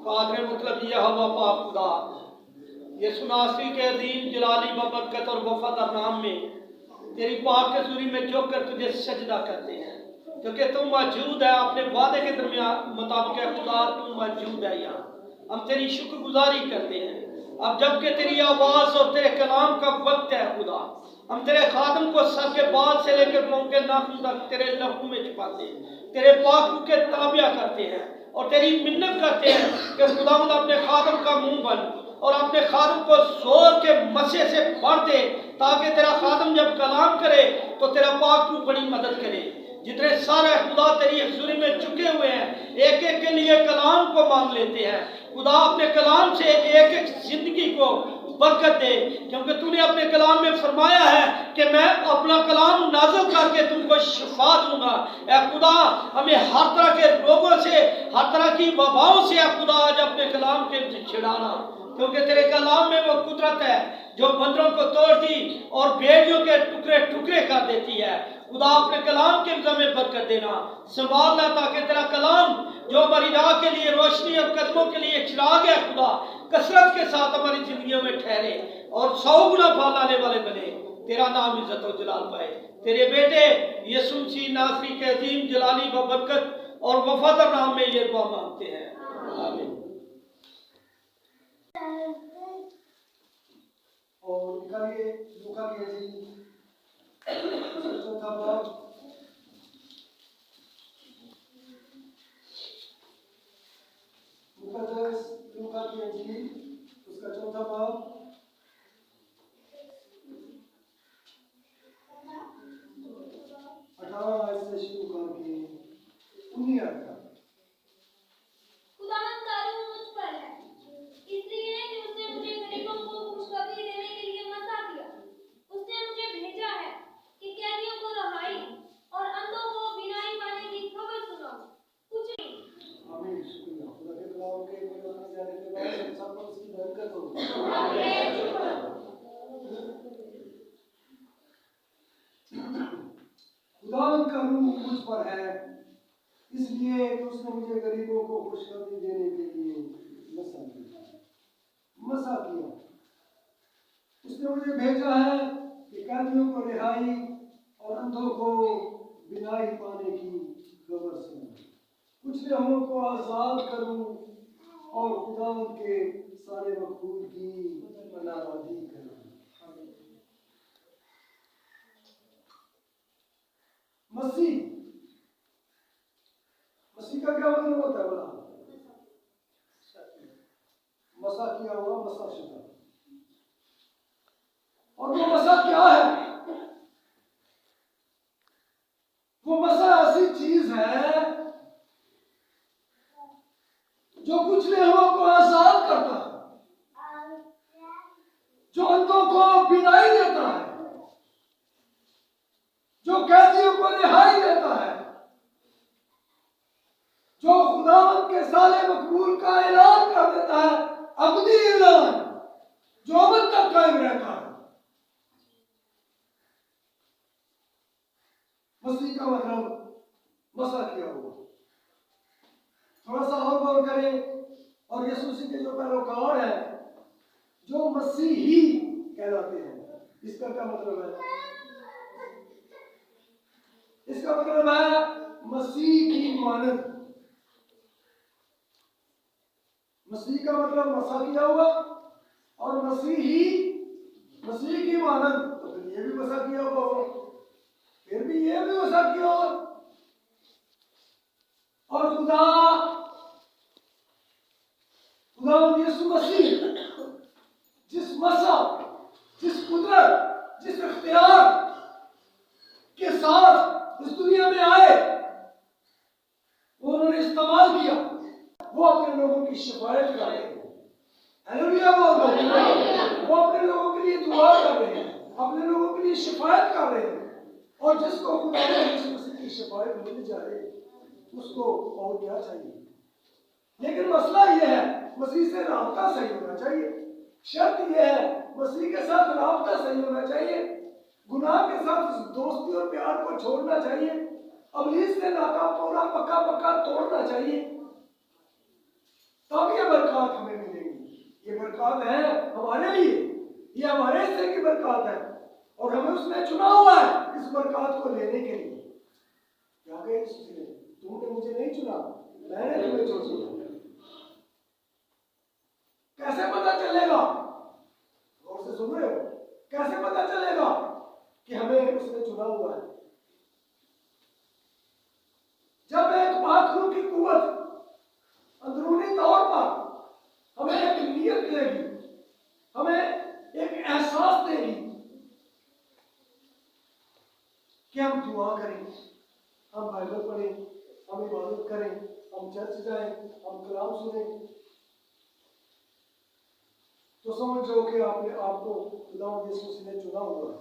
قادر مطلب یہ ہوا پاک خدا، یسوع ناصری کے عظیم جلالی ببرکت اور وفادار نام میں تیری پاک حضوری میں جھک کر تجھے سجدہ کرتے ہیں، کیونکہ تم موجود ہے اپنے وعدے کے درمیان مطابق ہے خدا، تم موجود ہے یہاں، ہم تیری شکر گزاری کرتے ہیں۔ اب جب کہ تیری آواز اور تیرے کلام کا وقت ہے خدا، ہم تیرے خادم کو سر کے بال سے لے کر پاؤں کے ناخن تک تیرے لہو میں چھپاتے ہیں، تیرے پاک روح کے تابع کرتے ہیں اور تیری منت کرتے ہیں کہ خداوند اپنے خادم کا منہ بن اور اپنے خادم کو زور کے مسے سے بھر دے، تاکہ تیرا خادم جب کلام کرے تو تیرا پاک روح بڑی مدد کرے۔ جتنے سارے خدا تیری حضوری میں چکے ہوئے ہیں، ایک ایک کے لیے کلام کو مانگ لیتے ہیں خدا، اپنے کلام سے ایک ایک زندگی کو برکت دے، کیونکہ تو نے اپنے کلام میں فرمایا ہے کہ میں اپنا کلام نازل کر کے تم کو شفا دوں گا۔ اے خدا ہمیں ہر طرح کے روگوں سے، ہر طرح کی وباؤں سے اے خدا آج اپنے کلام کے چھڑانا، کیونکہ تیرے کلام میں وہ قدرت ہے جو بندروں کو توڑتی اور بھیڑیوں کے ٹکڑے ٹکڑے کر دیتی ہے۔ خدا اپنے کلام کے انتظام میں برکت دینا، سنبھالنا، تاکہ تیرا کلام جو ہماری راہ کے لیے روشنی اور قدموں کے لیے چراغ ہے خدا، کثرت کے ساتھ ہماری زندگیوں میں ٹھہرے اور 100 گنا پھل لانے والے بنے، تیرا نام عزت و جلال پائے۔ تیرے بیٹے یسوع مسیح ناصری کے عظیم جلالی ببرکت اور وفادار نام میں یہ دعا مانگتے ہیں، آمین۔ اور نکالیے لوکا کی انجیل چوتھا باب، مقدس لوکا کی انجیل اس کا چوتھا باب 18 آیت سے شروع کر کے 19 آیت تک۔ خداوند کا روح مجھ پر ہے، اس لیے کہ اس نے مجھے غریبوں کو خوشخبری دینے کے لیے مسا دیا۔ اس نے مجھے بھیجا ہے کہ قیدیوں کو رہائی اور اندھوں کو بینائی پانے کی خبر سناؤں۔ کچھ نہیں۔ آمین، شکریہ۔ خدا کے کلام کے مجھے جانے کے بعد ہم سب کو اس کی برکت ہو۔ خداوند کا روح مجھ پر ہے، اس لیے کہ اس نے مجھے غریبوں کو خوشخبری دینے کے لیے مسا کیا۔ اس نے مجھے بھیجا ہے کہ قیدیوں کو رہائی اور اندھوں کو بینائی پانے کی خبر سناؤں، کچھ لہوؤں کو آزاد کروں اور خداوند کے سارے مقبول کی پناہگاہی کروں۔ مسیح کا کیا مطلب ہوتا ہے بلا؟ مسا کیا ہوا، مسا شدہ۔ اور وہ مسا کیا ہے؟ وہ مسا ایسی چیز ہے جو کچھ لہوؤں کو آزاد کرتا ہے، جو اندھوں کو بینائی دیتا ہے، جو قیدیوں کو رہائی دیتا ہے، جو خداوند کے سالے مقبول کا اعلان کر دیتا ہے، ابدی اعلان جو ابد تک قائم رہتا ہے۔ مسیح کا مطلب مسا کیا ہوا۔ تھوڑا سا اور غور کریں، اور یسوع مسیح کے جو پیروکار ہیں، جو مسیحی کہلاتے ہیں، اس کا کیا مطلب ہے؟ اس کا مطلب ہے مسیح کی مانند۔ مسیح کا مطلب مسا کیا ہوا اور مسیح کی مانند، تو پھر یہ بھی مسا کیا ہوا ہو، پھر بھی یہ بھی مسا کیا ہوا۔ اور خدا یسوع مسیح جس مسا، جس قدرت، جس اختیار کے ساتھ اس دنیا میں آئے، وہ انہوں نے استعمال کیا، وہ اپنے لوگوں کی شفاعت کر رہے ہیں۔ ہلیلویا بول دو۔ وہ اپنے لوگوں کے لیے دعا کر رہے ہیں، اپنے لوگوں کے لیے شفاعت کر رہے ہیں، اور جس کو خدا یسوع مسیح کی شفاعت مل جائے اس کو اور کیا چاہیے؟ لیکن مسئلہ یہ ہے، مسیح سے رابطہ صحیح ہونا چاہیے۔ شرط یہ ہے، مسیح کے ساتھ رابطہ صحیح ہونا چاہیے، گناہ کے ساتھ دوستی اور پیار کو چھوڑنا چاہیے، ابلیس سے ناکہ پورا پکا توڑنا چاہیے، तब ये बरकत हमें मिलेगी। ये बरकत है हमारे लिए, ये हमारे हिस्से की बरकत है और हमें उसने चुना हुआ है इस बरकत को लेने के लिए। क्या कहे यीशु ने, तुमने मुझे नहीं चुना, मैंने तुम्हें चुना। कैसे पता चलेगा? गौर से सुन रहे हो? कैसे पता चलेगा कि हमें उसने चुना हुआ है? जब एक आत्मा की कुव्वत अंदरूनी तौर पर हमें एक नियत देगी, हमें एक एहसास देगी कि हम दुआ करें, हम बाइबल पढ़ें, हम इबादत करें, हम चर्च जाएं, हम कलाम सुनें, तो समझ लो कि आपने आपको खुदावंद यीशु मसीह ने चुना हुआ है।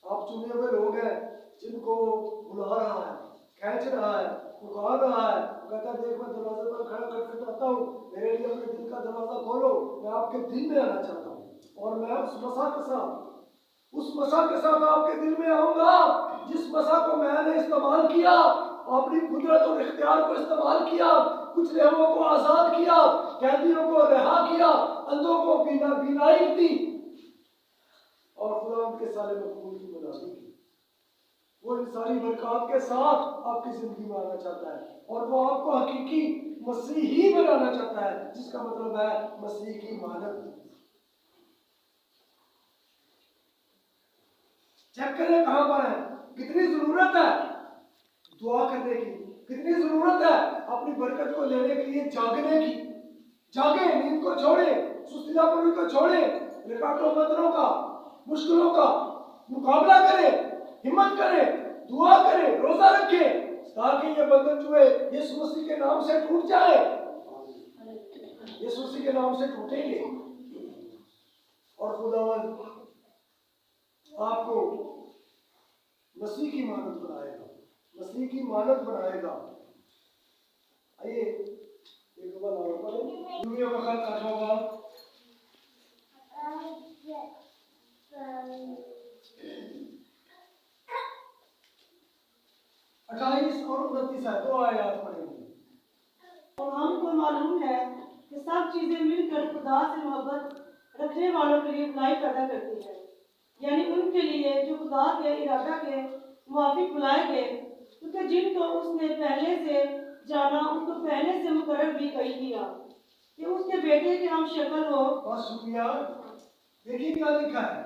आप चुने हुए लोग हैं जिनको वो बुला रहा है, खींच रहा है, पुकार रहा है। कहता है देख मैं दरवाजे पर खड़ा खटखटाता हूँ, मेरे लिए अपने दिल का दरवाजा खोलो, मैं आपके दिल में आना चाहता हूँ और मैं उस मसा के साथ आपके दिल में आऊंगा जिस मसा को मैंने इस्तेमाल किया, अपनी कुदरत और इख्तियार को इस्तेमाल किया, कुछ लोगों को आजाद किया, कैदियों को रिहा किया, अंधों को बीनाई दी और खुदा उनके साले मकबूल की मुनादी की। वो इन सारी बरकत के साथ आपकी जिंदगी में आना चाहता है और वो आपको हकीकी मसीही बनाना चाहता है, जिसका मतलब है मसीह की मानव। चेक करें कहां पर है, कितनी जरूरत है दुआ करने की, कितनी जरूरत है अपनी बरकत को लेने के लिए जागने की। जागे, नींद को छोड़े, सुस्तीदापन को छोड़े, रुकावटों बंधनों का, मुश्किलों का मुकाबला करें, हिम्मत करें, दुआ करें, रोजा रखें ताकि ये बंधन जो है यीशु मसीह के नाम से टूट जाए। यीशु मसीह के नाम से टूटेंगे और खुदावंद आपको मसीह की मानत बनाएगा, मसीह की मानत बनाएगा। आइए एक बार और पढ़ें। दुनिया का खल कठोर 28 और 29 है, दो आयत पढ़ेंगे। और हमको मालूम है कि सब चीजें मिलकर खुदा से मोहब्बत रखने वालों के लिए भलाई पैदा करती है, यानी उनके लिए जो खुदा के इरादा के मुताबिक बुलाए गए, क्योंकि जिनको उसने पहले से जाना उनको पहले से मुकर्रर भी कर दिया कि उसके बेटे के हम शक्ल हो। बहुत शुक्रिया। देखिए क्या लिखा है,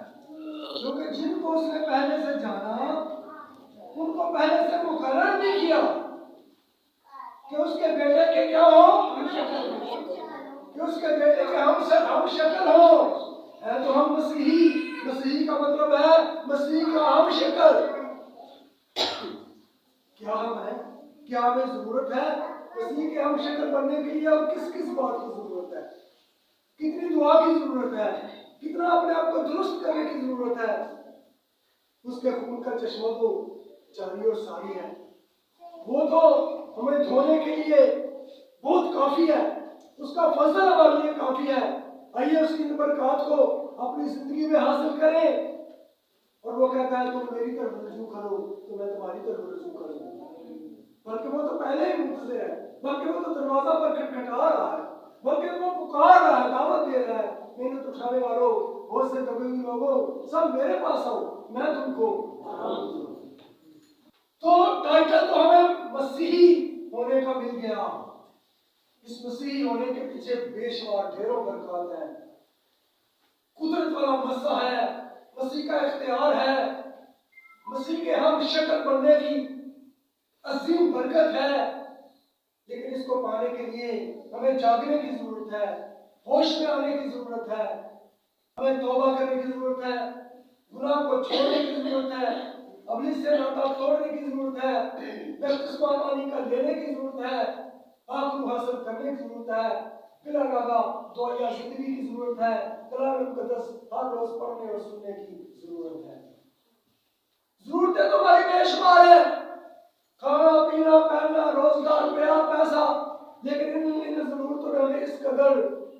क्योंकि जिनको उसने पहले से जाना उनको पहले से मुकर्रर भी किया कि उसके बेटे के क्या हो, कि उसके बेटे के हम शक्ल हो। है तो हम मसीही, मसीही का मतलब है मसीह का हम शक्ल। क्या हम है, क्या हमें जरूरत है मसीह के हम शक्ल बनने के लिए? और किस किस बात की जरूरत है, कितनी दुआ की जरूरत है, कितना अपने आप को दुरुस्त करने की जरूरत है? उसके खून का चश्मा तो जारी और सारी है, वो तो हमें धोने के लिए बहुत काफी है, उसका फजल हमारे लिए काफी है। आइए उसकी बरकत को अपनी जिंदगी में हासिल करें। और वो कहता है तुम मेरी तरफ रुजू करो तो मैं तुम्हारी तरफ रुजू करूंगा। बल्कि वो तो पहले ही मुझसे है, बल्कि वो तो दरवाजा पर खटखटा रहा है, बल्कि वो पुकार रहा है, दावत दे रहा है, मेहनत उठाने वालों, बहुत से दबे हुए लोगों, सब मेरे पास आओ, मैं तुमको आराम दूंगा। तो टाइटल तो हमें मसीही होने का मिल गया। इस मसीही होने के पीछे बेशुमार ढेरों बरकत है, कुदरत वाला मसा है, मसीह का इख्तियार है, मसीह के हम शक्ल बनने की अजीम बरकत है। लेकिन इसको पाने के लिए हमें जागने की जरूरत है, होश में आने की जरूरत है, हमें तौबा करने की जरूरत है, गुनाह को छोड़ने की जरूरत है, अबलीस से नाता तोड़ने की जरूरत है, बपतिस्मा पानी का लेने की जरूरत है, पाक रूह हासिल करने की जरूरत है, बिला नागा दुआ जिंदगी की जरूरत है, कलाम मुकद्दस हर रोज पढ़ने और सुनने की जरूरत है। जरूरतें तो हमारी बेशुमार है, खाना पीना पहनना रोजगार प्यार पैसा, लेकिन इन जरूरतों ने हमें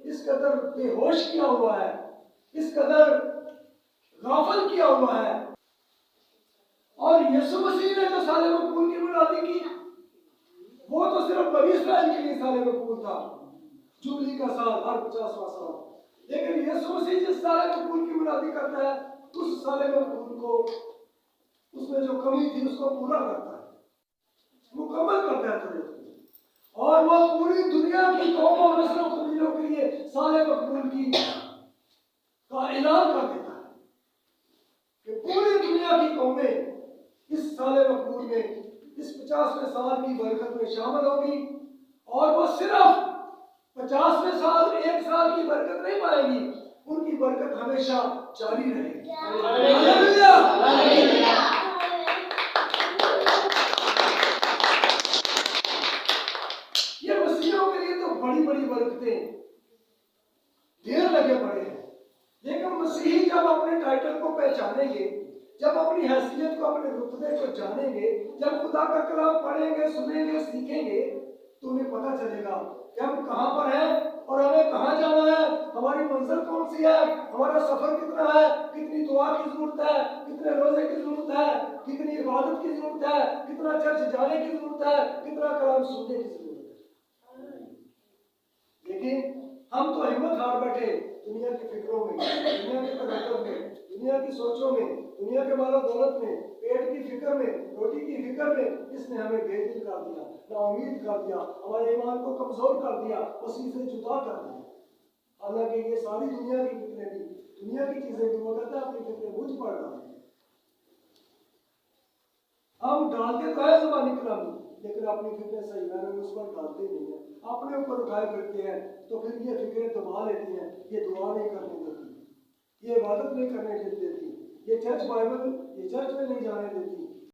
इस कदर बेहोश किया हुआ है, इस कदर गाफिल किया हुआ है। और यीशु मसीह ने जो साले मकबूल की मुनादी की, वो तो सिर्फ बनी इस्राइल के लिए साले मकबूल था। जुबली का साल, हर 50वां साल। लेकिन यीशु मसीह जिस साल मकबूल की मुनादी करता है, उस साल मकबूल को उसमें जो कमी थी उसको पूरा करता है, मुकम्मल करता है तुझे। और वो पूरी दुनिया की कौमों और नस्लों कबीलों के लिए साल मकबूल की का ऐलान कर देता है कि पूरी दुनिया की कौमें इस साल मकबूल में, इस 50वें साल की बरकत में शामिल होगी। और वो सिर्फ 50वें साल, एक साल की बरकत नहीं पाएंगी, उनकी बरकत हमेशा जारी रहेगी। हालेलुया। ये मसीहों के लिए तो बड़ी बड़ी बरकतें ढेर लगे पड़े हैं, लेकिन मसीही जब अपने टाइटल को पहचानेंगे, जब अपनी हैसियत को, अपने रुतबे को जानेंगे, जब खुदा का कलाम पढ़ेंगे, सुनेंगे, सीखेंगे, तो उन्हें पता चलेगा कि हम कहाँ पर हैं और हमें कहाँ जाना है, हमारी मंजिल कौन सी है, हमारा सफर कितना है, कितनी दुआ की जरूरत है, कितने रोजे की जरूरत है, कितनी इबादत की जरूरत है, कितना चर्च जाने की जरूरत है, कितना कलाम सुनने की जरूरत है। लेकिन हम तो हिम्मत हार बैठे दुनिया की फिक्रों में, दुनिया के तकद्दुर में, दुनिया की सोचों में, दुनिया के मालो दौलत में, पेट की फिक्र में, रोटी की फिक्र में। इसने हमें बेदिल कर दिया, नाउमीद कर दिया, हमारे ईमान को कमजोर कर दिया, मसीह से जुदा कर दिया। हालांकि ये सारी दुनिया की फिक्रें भी, दुनिया की चीजें भी, वो कहता है अपनी फिक्रें मुझ पर डालते हैं। हम डालते तो है ज़बानी कलामी, लेकिन अपनी फिक्रें सही मैंने उस पर डालते नहीं है, अपने ऊपर उठाए फिरते हैं। तो फिर ये फिक्रें दबा लेती हैं, ये दुआ नहीं करने देती, ये इबादत नहीं करने देती, ये चर्च बाइबल, ये चर्च में नहीं जाने देती,